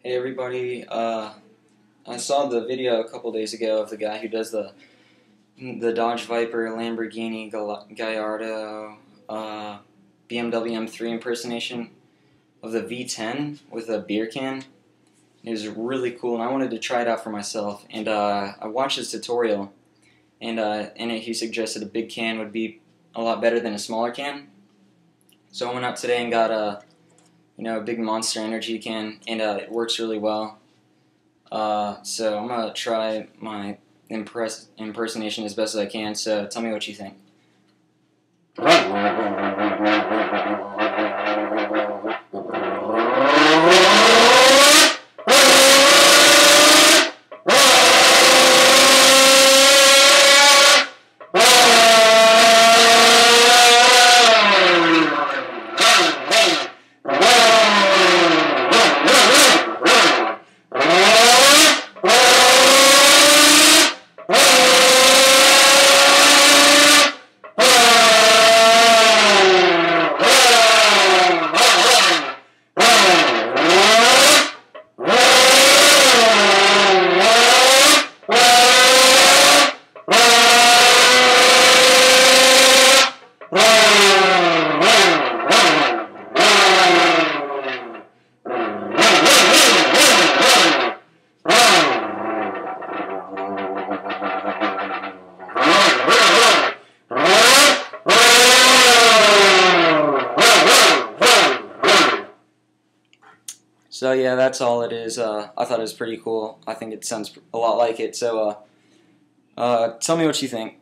Hey everybody, I saw the video a couple days ago of the guy who does the Dodge Viper, Lamborghini Gallardo, BMW M3 impersonation of the V10 with a beer can. It was really cool, and I wanted to try it out for myself. And I watched his tutorial, and in it he suggested a big can would be a lot better than a smaller can. So I went out today and got a big Monster Energy can, and it works really well. So I'm gonna try my impersonation as best as I can. So tell me what you think. So yeah, that's all it is. I thought it was pretty cool. I think it sounds a lot like it. So tell me what you think.